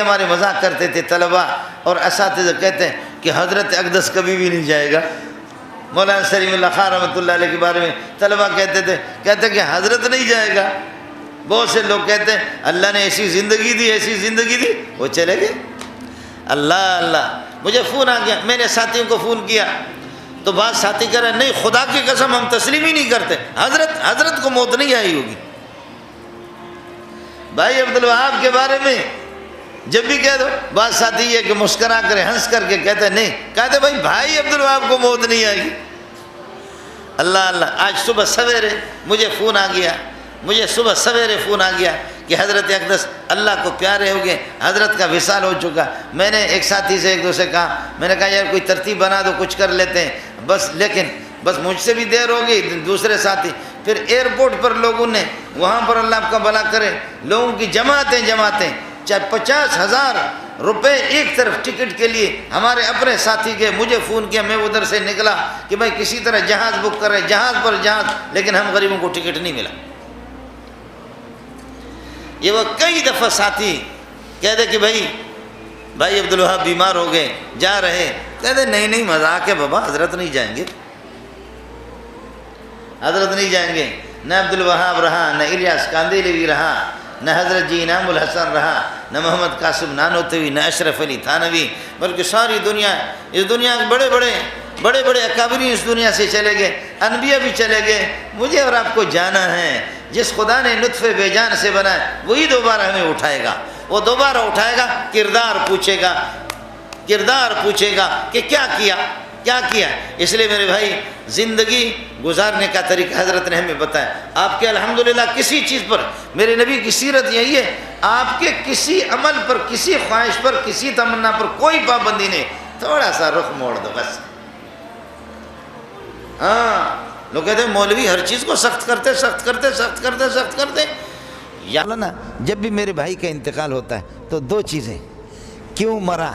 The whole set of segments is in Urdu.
ہمارے مذاق کرتے تھے طلباء اور اساتذہ، کہتے ہیں کہ حضرت اقدس کبھی بھی نہیں جائے گا۔ مولانا سلیم اللہ خان رحمۃ اللہ علیہ کے بارے میں طلباء کہتے کہ حضرت نہیں جائے گا۔ بہت سے لوگ کہتے ہیں اللہ نے ایسی زندگی دی، ایسی زندگی دی، وہ چلے گئے۔ اللہ مجھے فون آ گیا، میں نے ساتھیوں کو فون کیا تو بعض ساتھی کہہ رہے ہیں نہیں خدا کی قسم ہم تسلیم ہی نہیں کرتے، حضرت کو موت نہیں آئی ہوگی۔ بھائی عبدالوہاب کے بارے میں جب بھی کہہ دو، بعض ساتھی یہ کہ مسکرا کر ہنس کر کے کہتے ہیں نہیں، کہتے بھائی عبدالوہاب کو موت نہیں آئے گی۔ اللہ آج صبح سویرے مجھے فون آ گیا، کہ حضرت اقدس اللہ کو پیارے ہو گئے، حضرت کا وصال ہو چکا۔ میں نے ایک ساتھی سے ایک دوسرے کہا، میں نے کہا یار کوئی ترتیب بنا دو، کچھ کر لیتے ہیں لیکن مجھ سے بھی دیر ہو گئی۔ دوسرے ساتھی پھر ایئرپورٹ پر لوگوں نے، وہاں پر اللہ آپ کا بھلا کرے، لوگوں کی جماعتیں چاہے 50,000 روپے ایک طرف ٹکٹ کے لیے ہمارے اپنے ساتھی کے، مجھے فون کیا، میں ادھر سے نکلا کہ بھائی کسی طرح جہاز بک کر رہے، جہاز پر جہاز، لیکن ہم غریبوں کو ٹکٹ نہیں ملا۔ یہ وہ کئی دفعہ ساتھی کہتے کہ بھائی عبدالوہاب بیمار ہو گئے، جا رہے، کہتے نہیں مذاق ہے بابا، حضرت نہیں جائیں گے، حضرت نہیں جائیں گے۔ نہ عبدالوہاب رہا، نہ الیاس کاندیلوی رہا، نہ حضرت جی انعام الحسن رہا، نہ محمد قاسم نانوتوی، نہ اشرف علی تھانوی، بلکہ ساری دنیا، اس دنیا کے بڑے بڑے اکابرین اس دنیا سے چلے گئے، انبیاء بھی چلے گئے۔ مجھے اور آپ کو جانا ہے، جس خدا نے نطفے بے جان سے بنایا وہی دوبارہ ہمیں اٹھائے گا، وہ دوبارہ اٹھائے گا، کردار پوچھے گا کہ کیا کیا۔ اس لیے میرے بھائی زندگی گزارنے کا طریقہ حضرت نے ہمیں بتایا۔ آپ کے الحمدللہ کسی چیز پر، میرے نبی کی سیرت یہی ہے، آپ کے کسی عمل پر، کسی خواہش پر، کسی تمنا پر کوئی پابندی نہیں، تھوڑا سا رخ موڑ دو بس۔ لوگ کہتے ہیں مولوی ہر چیز کو سخت کرتے۔ یا اللہ نا، جب بھی میرے بھائی کا انتقال ہوتا ہے تو دو چیزیں، کیوں مرا،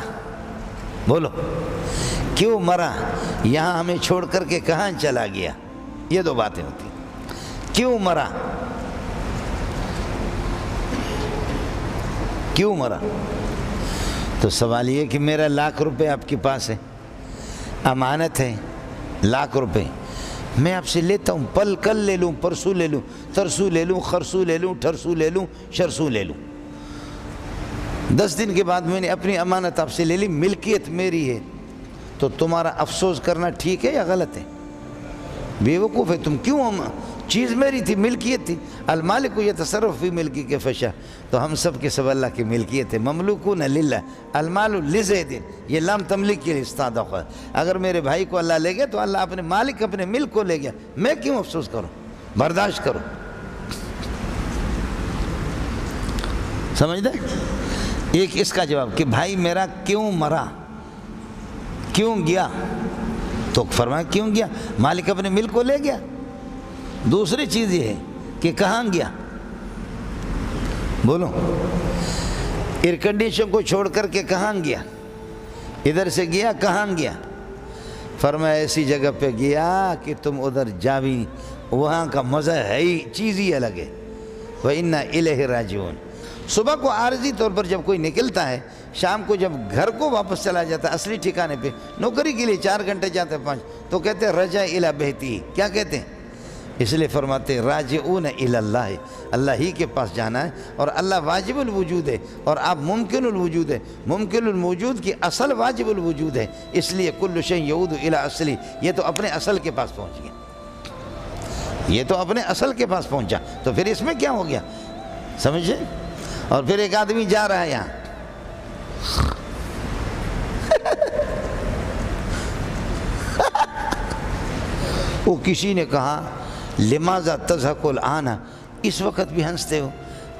بولو کیوں مرا، یہاں ہمیں چھوڑ کر کے کہاں چلا گیا، یہ دو باتیں ہوتی ہیں۔ کیوں مرا، تو سوال یہ کہ میرا 1,00,000 روپے آپ کے پاس ہے، امانت ہے 1,00,000 روپے، میں آپ سے لیتا ہوں، کل لے لوں، پرسوں لے لوں، ترسوں لے لوں، خرسوں لے لوں، ٹھرسوں لے لوں، شرسوں لے لوں، 10 دن کے بعد میں نے اپنی امانت آپ سے لے لی، ملکیت میری ہے، تو تمہارا افسوس کرنا ٹھیک ہے یا غلط ہے؟ بے وقوف ہے تم، کیوں؟ چیز میری تھی، ملکیت تھی، المالک یتصرف فی ملکی کے فشا، تو ہم سب کے سب اللہ کی ملکیت ہے، مملوکون للہ، المال لزید، یہ لام تملیک کے لیے استعداد ہے۔ اگر میرے بھائی کو اللہ لے گیا تو اللہ اپنے مالک، اپنے ملک کو لے گیا، میں کیوں افسوس کروں، برداشت کروں۔ سمجھ دیں؟ ایک اس کا جواب کہ بھائی میرا کیوں مرا، کیوں گیا، تو فرمایا کیوں گیا، مالک اپنے ملک کو لے گیا۔ دوسری چیز یہ ہے کہ کہاں گیا، بولو، ایئر کنڈیشن کو چھوڑ کر کے کہاں گیا، ادھر سے گیا، کہاں گیا؟ فرمایا ایسی جگہ پہ گیا کہ تم ادھر جا بھی، وہاں کا مزہ ہے ہی، چیز ہی الگ ہے۔ وَإِنَّا إِلَيْهِ رَاجِعُونَ۔ صبح کو عارضی طور پر جب کوئی نکلتا ہے، شام کو جب گھر کو واپس چلا جاتا ہے اصلی ٹھکانے پہ، نوکری کے لیے 4 گھنٹے جاتے ہیں 5، تو کہتے ہیں رجع الی بیتی، کیا کہتے ہیں؟ اس لیے فرماتے ہیں راجعون الی اللہ، اللہ ہی کے پاس جانا ہے، اور اللہ واجب الوجود ہے اور آپ ممکن الوجود ہے، ممکن الوجود کی اصل واجب الوجود ہے، اس لیے کل شیء یعود الی اصلی، یہ تو اپنے اصل کے پاس پہنچ گیا، یہ تو اپنے اصل کے پاس پہنچا، تو پھر اس میں کیا ہو گیا، سمجھے؟ اور پھر ایک آدمی جا رہا ہے یہاں، وہ کسی نے کہا لماذا تضحک الآن، اس وقت بھی ہنستے ہو؟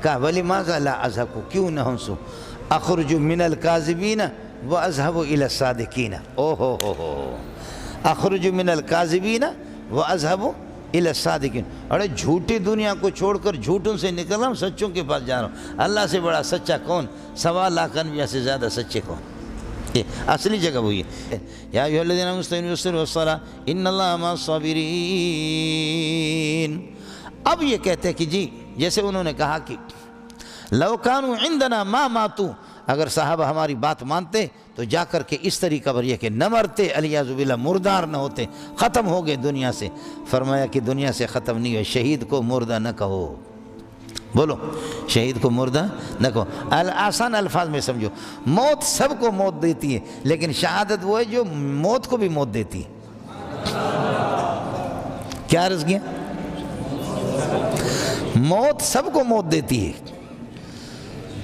کہا ولماذا لا اضحک، کیوں نہ ہنسو؟ اخرج من الکاذبین واذهب الى الصادقین، اخرج من الکاذبین واذهب الى الصادقین، ارے جھوٹی دنیا کو چھوڑ کر جھوٹوں سے نکل رہا ہوں، سچوں کے پاس جا رہا ہوں۔ اللہ سے بڑا سچا کون؟ 1.25 انبیاء سے زیادہ سچے کون؟ اصلی جگہ وہی ہے، یا ایھا الذین آمنوا استعینوا بالصبر والصلاۃ ان اللہ مع الصابرین۔ اب یہ کہتے ہیں کہ جی، جیسے انہوں نے کہا کہ لو کانوا عندنا ما ماتوا، اگر صحابہ ہماری بات مانتے تو جا کر کے اس طریقہ پر یہ کہ نہ مرتے، علیہ باللہ مردار نہ ہوتے، ختم ہو گئے دنیا سے۔ فرمایا کہ دنیا سے ختم نہیں ہوئے، شہید کو مردہ نہ کہو، بولو شہید کو مردہ نہ کہو۔ آسان الفاظ میں سمجھو، موت سب کو موت دیتی ہے، لیکن شہادت وہ ہے جو موت کو بھی موت دیتی ہے۔ کیا عرض کیا؟ موت سب کو موت دیتی ہے،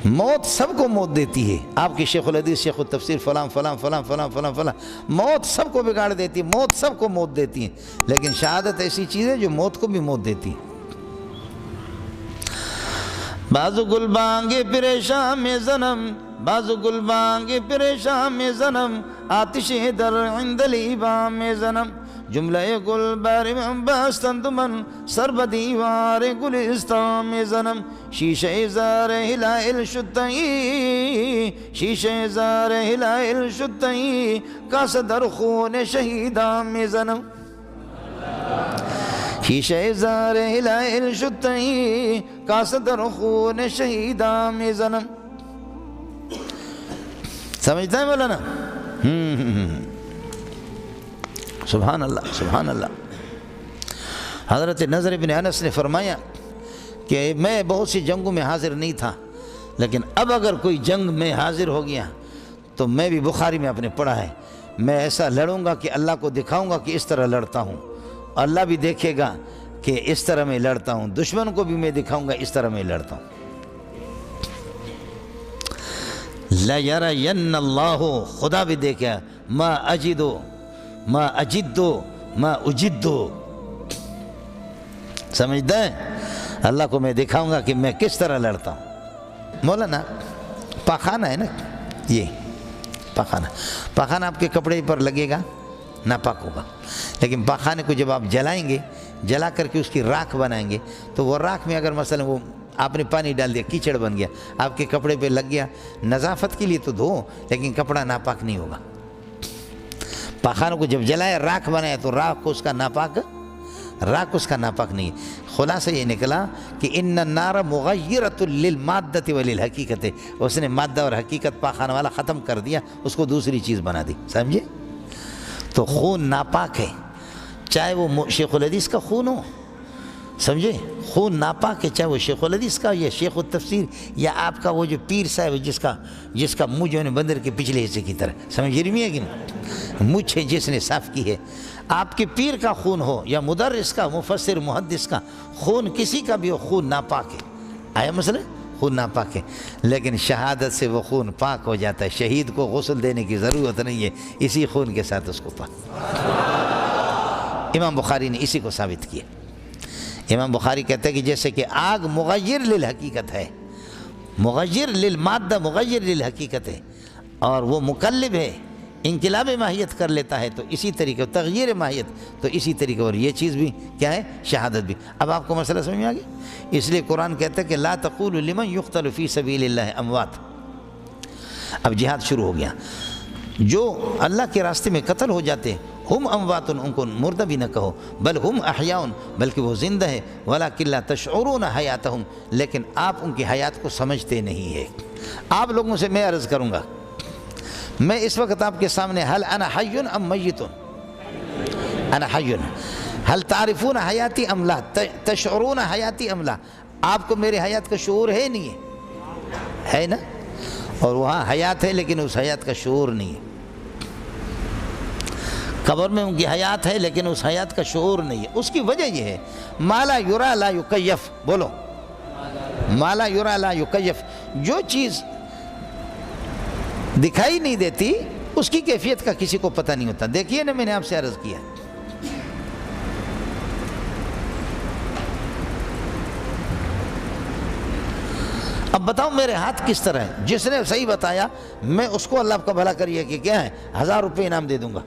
موت سب کو موت دیتی ہے۔ آپ کی شیخ الحدیث، شیخ التفسیر، فلاں فلاں فلاں فلاں فلاں فلاں، موت سب کو بگاڑ دیتی ہے، موت سب کو موت دیتی ہے، لیکن شہادت ایسی چیز ہے جو موت کو بھی موت دیتی ہے۔ بازو گل بانگے پریشان میں زنم، بازو گل بانگے پریشان میں زنم، آتش در عند لیبا میں زنم، جملہ گل بار میں بستند من، سر بدیوار گلستان میں زنم، شیشہ زار ہلائل شتئی، شیشہ زار ہلائل شتئی، کاس در خون شہیدان میں زنم، شیشہ زار ہلائل شتئی، کاس در خون شہیدان میں زنم۔ سمجھتا ہے مولانا؟ سبحان اللہ سبحان اللہ۔ حضرت نضر بن انس نے فرمایا کہ میں بہت سی جنگوں میں حاضر نہیں تھا، لیکن اب اگر کوئی جنگ میں حاضر ہو گیا تو میں بھی بخاری میں اپنے پڑھا ہے، میں ایسا لڑوں گا کہ اللہ کو دکھاؤں گا کہ اس طرح لڑتا ہوں، اللہ بھی دیکھے گا کہ اس طرح میں لڑتا ہوں، دشمن کو بھی میں دکھاؤں گا اس طرح میں لڑتا ہوں۔ لَيَرَيَنَّ اللَّهُ، خدا بھی دیکھے، ما اجدو ما اجدو ما اجدو، سمجھتا ہے؟ اللہ کو میں دکھاؤں گا کہ میں کس طرح لڑتا ہوں۔ مولانا پاخانہ ہے نا، یہ پاخانہ آپ کے کپڑے پر لگے گا ناپاک ہوگا، لیکن پاخانے کو جب آپ جلائیں گے، جلا کر کے اس کی راکھ بنائیں گے، تو وہ راکھ میں اگر مثلا وہ آپ نے پانی ڈال دیا، کیچڑ بن گیا، آپ کے کپڑے پہ لگ گیا، نظافت کے لیے تو دھو، لیکن کپڑا ناپاک نہیں ہوگا۔ پاخانوں کو جب جلایا، راکھ بنایا، تو راکھ کو اس کا ناپاک نہیں ہے۔ خلاصہ یہ نکلا کہ ان النار مغیرۃ للمادۃ وللحقیقۃ، اس نے مادہ اور حقیقت پاخانہ والا ختم کر دیا، اس کو دوسری چیز بنا دی، سمجھے؟ تو خون ناپاک ہے، چاہے وہ شیخ الحدیث کا خون ہو، سمجھے؟ خون ناپاک ہے، چاہے وہ شیخ الحدیث کا یا شیخ التفسیر یا آپ کا وہ جو پیر صاحب ہے جس کا منہ جو ہے بندر کے پچھلے حصے کی طرح، سمجھ رہی ہے کہ نہیں؟ مجھ ہے جس نے صاف کی ہے، آپ کے پیر کا خون ہو یا مدرس کا، مفسر، محدث کا خون، کسی کا بھی ہو، خون ناپاک ہے۔ آیا مسئلہ؟ خون ناپاک ہے، لیکن شہادت سے وہ خون پاک ہو جاتا ہے، شہید کو غسل دینے کی ضرورت نہیں ہے، اسی خون کے ساتھ اس کو پاک۔ امام بخاری نے اسی کو ثابت کیا۔ امام بخاری کہتے ہیں کہ جیسے کہ آگ مغیر للحقیقت ہے، مغیر للمادہ، مغیر للحقیقت ہے، اور وہ مقلب ہے، انقلاب ماہیت کر لیتا ہے، تو اسی طریقے تغییر ماہیت، تو اسی طریقے اور یہ چیز بھی کیا ہے؟ شہادت بھی۔ اب آپ کو مسئلہ سمجھ میں آ گیا؟ اس لیے قرآن کہتا ہے کہ لا تقولوا لمن يقتل فی سبیل اللہ اموات۔ اب جہاد شروع ہو گیا، جو اللہ کے راستے میں قتل ہو جاتے ہیں، ہم اموات، ان کو مردہ بھی نہ کہو، بل ہم احیاء، بلکہ وہ زندہ ہے، ولکن لا تشعرون حیاتہم، لیکن آپ ان کی حیات کو سمجھتے نہیں ہے۔ آپ لوگوں سے میں عرض کروں گا، میں اس وقت آپ کے سامنے، هل انا حی ام میت؟ انا حی، هل تعرفون حیاتی ام لا؟ تشعرون حیاتی ام لا؟ آپ کو میرے حیات کا شعور ہے نہیں ہے نا؟ اور وہاں حیات ہے لیکن اس حیات کا شعور نہیں ہے، قبر میں ان کی حیات ہے لیکن اس حیات کا شعور نہیں ہے۔ اس کی وجہ یہ ہے، ما لا یرا لا یکیف، بولو ما لا یرا لا یکیف، جو چیز دکھائی نہیں دیتی اس کی کیفیت کا کسی کو پتہ نہیں ہوتا۔ دیکھیے نا، میں نے آپ سے عرض کیا، اب بتاؤ میرے ہاتھ کس طرح ہے؟ جس نے صحیح بتایا میں اس کو اللہ کا بھلا کریے کہ کیا ہے، 1000 روپے انعام دے دوں گا۔